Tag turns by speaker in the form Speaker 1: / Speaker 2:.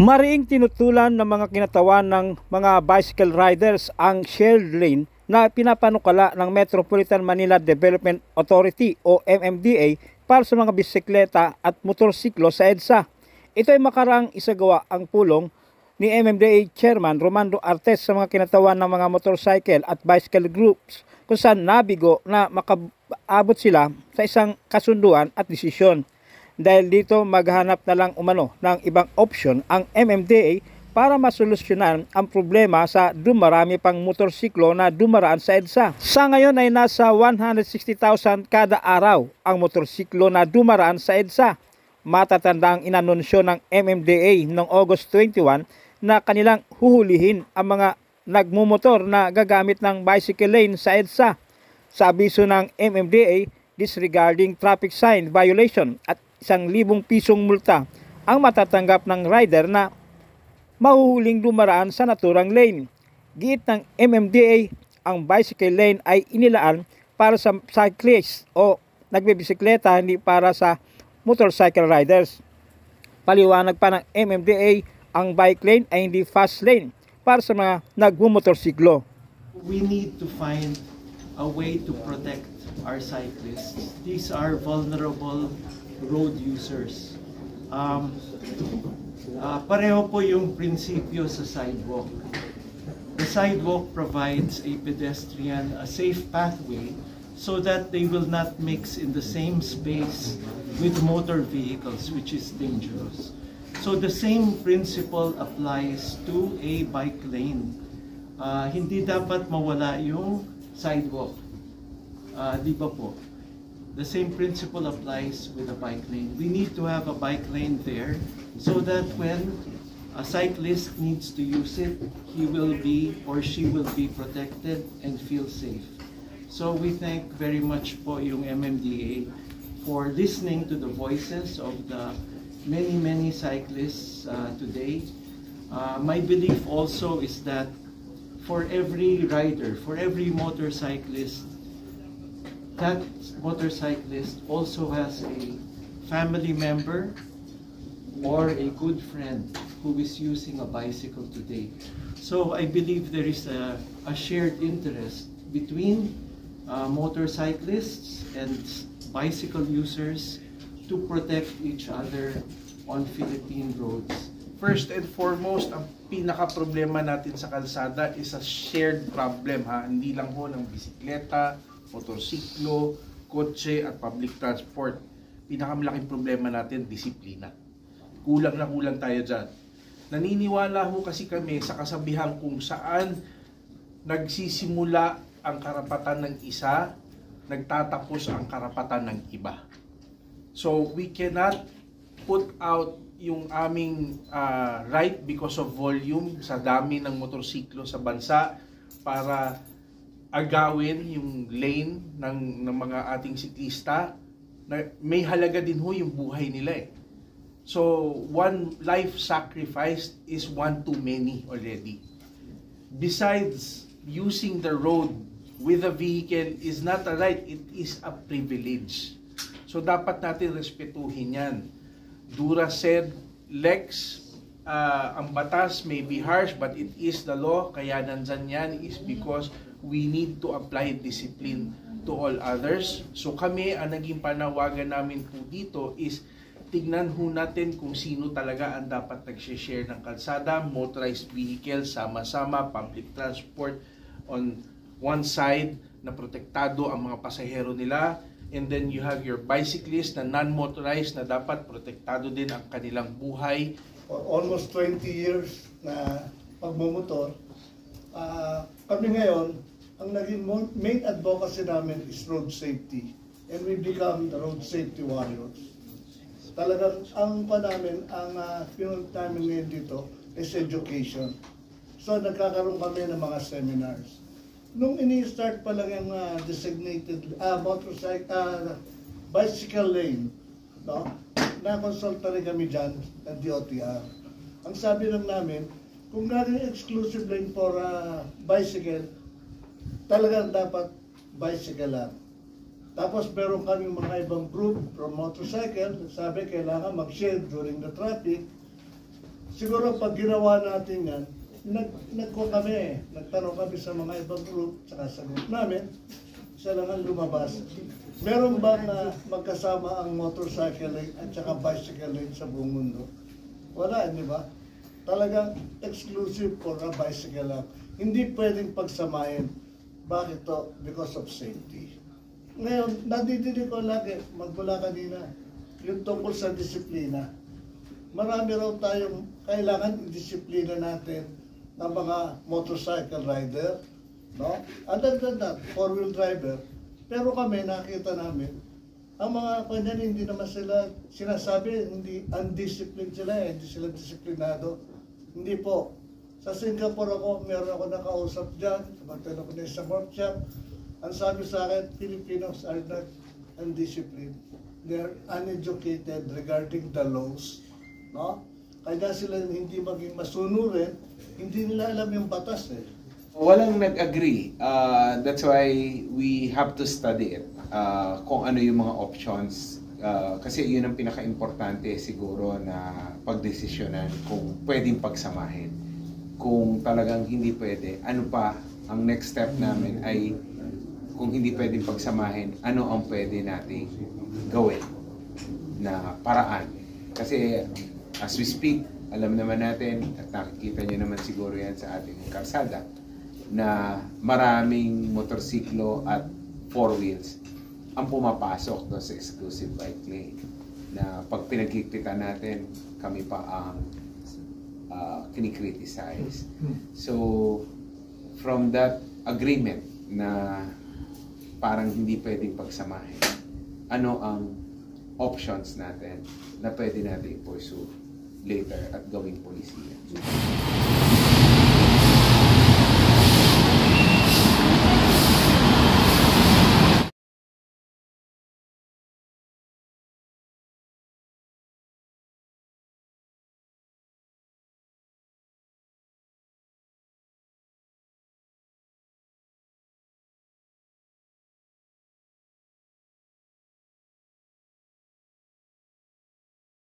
Speaker 1: Mariing tinutulan ng mga kinatawan ng mga bicycle riders ang shared lane na pinapanukala ng Metropolitan Manila Development Authority o MMDA para sa mga bisikleta at motorsiklo sa EDSA. Ito ay makarang isagawa ang pulong ni MMDA Chairman Romando Artes sa mga kinatawan ng mga motorcycle at bicycle groups kung saan nabigo na makaabot sila sa isang kasunduan at desisyon. Dahil dito maghanap na lang umano ng ibang option ang MMDA para masolusyonan ang problema sa dumarami pang motorsiklo na dumaraan sa EDSA. Sa ngayon ay nasa 160,000 kada araw ang motorsiklo na dumaraan sa EDSA. Matatandang inanunsyo ng MMDA noong August 21 na kanilang huhulihin ang mga nagmumotor na gagamit ng bicycle lane sa EDSA. Sa abiso ng MMDA, disregarding traffic sign violation at 1,000 pisong multa ang matatanggap ng rider na mahuhuling dumaraan sa naturang lane. Giit ng MMDA, ang bicycle lane ay inilaan para sa cyclists o nagbibisikleta, hindi para sa motorcycle riders. Paliwanag pa ng MMDA, ang bike lane ay hindi fast lane para sa mga nagmumotorsiklo.
Speaker 2: We need to find a way to protect our cyclists. These are vulnerable road users. Pareho po yung prinsipyo sa sidewalk. The sidewalk provides a pedestrian a safe pathway so that they will not mix in the same space with motor vehicles, which is dangerous. So the same principle applies to a bike lane. Hindi dapat mawala yung sidewalk. Di ba po? The same principle applies with a bike lane. We need to have a bike lane there so that when a cyclist needs to use it, he will be or she will be protected and feel safe. So we thank very much po yung MMDA for listening to the voices of the many cyclists today. My belief also is that for every rider, for every motorcyclist, that motorcyclist also has a family member or a good friend who is using a bicycle today. So I believe there is a shared interest between motorcyclists and bicycle users to protect each other on Philippine roads.
Speaker 3: First and foremost, ang pinaka-problema natin sa kalsada is a shared problem, ha? Hindi lang ho ng bisikleta, motorsiklo, kotse at public transport. Pinakamalaking problema natin, disiplina. Kulang na kulang tayo dyan. Naniniwala ho kasi kami sa kasabihan kung saan nagsisimula ang karapatan ng isa, nagtatapos ang karapatan ng iba. So we cannot put out yung aming right because of volume sa dami ng motorsiklo sa bansa para agawin yung lane ng mga ating siklista na may halaga din ho yung buhay nila eh. So, one life sacrificed is one too many already. Besides, using the road with a vehicle is not a right, it is a privilege. So, dapat natin respetuhin yan. Dura said, Lex, ang batas may be harsh but it is the law, kaya nandyan yan is because we need to apply discipline to all others. So kami, ang naging panawagan namin po dito is tignan ho natin kung sino talaga ang dapat nag-share ng kalsada, motorized vehicle, sama-sama, public transport on one side na protektado ang mga pasahero nila, and then you have your bicyclist na non-motorized na dapat protektado din ang kanilang buhay.
Speaker 4: For almost 20 years na pagmumotor, kami ngayon, ang naging main advocacy namin is road safety. And we become the road safety warriors. Talagang ang namin, ang pinunod namin ngayon dito is education. So nagkakaroon kami ng mga seminars. Nung ini-start pa lang yung designated bicycle lane, no? Na-consulta rin kami dyan ng DOTR. Ang sabi lang namin, kung gagawin exclusive lane for bicycle, talagang dapat bicycle lang. Tapos meron kami mga ibang group from motorcycle, sabi kailangan mag-share during the traffic. siguro pag ginawa natin yan, nagtanong kami sa mga ibang group, tsaka sa group namin, isa lang ang lumabas. Meron bang magkasama ang motorcycle lane at saka bicycle lane sa buong mundo? Wala, di ba? Talagang exclusive for a bicycle lang. Hindi pwedeng pagsamahin. Bakit to? Because of safety. Ngayon, nadidinig ko lagi, magmula kanina, yung tungkol sa disiplina. Marami raw tayong kailangan i-disiplina natin ng mga motorcycle rider, no? Other than that, four-wheel driver. Pero kami, nakita namin, ang mga kanyan, hindi naman sila sinasabi, hindi undisciplined sila, hindi sila disiplinado. Hindi po. Sa Singapore ako, meron ako nakausap dyan, kamantan ako na isang workshop. Ang sabi sa akin, Filipinos are not undisciplined. They're uneducated regarding the laws, no? Kaya sila hindi maging masunurin, hindi nila alam yung batas eh.
Speaker 5: Walang nag-agree. That's why we have to study it. Kung ano yung mga options. Kasi yun ang pinaka-importante siguro na pagdesisyonan kung pwedeng pagsamahin. Kung talagang hindi pwede, ano pa ang next step namin ay kung hindi pwedeng pagsamahin, ano ang pwede nating gawin na paraan. Kasi as we speak, alam naman natin at nakikita nyo naman siguro yan sa ating karsada na maraming motorsiklo at four wheels ang pumapasok doon sa exclusive bike lane na pag pinagkikita natin, kami pa ang kinikriticize. So, from that agreement na parang hindi pwedeng pagsamahin, ano ang options natin na pwede natin i-pursue later at gawing polisiya.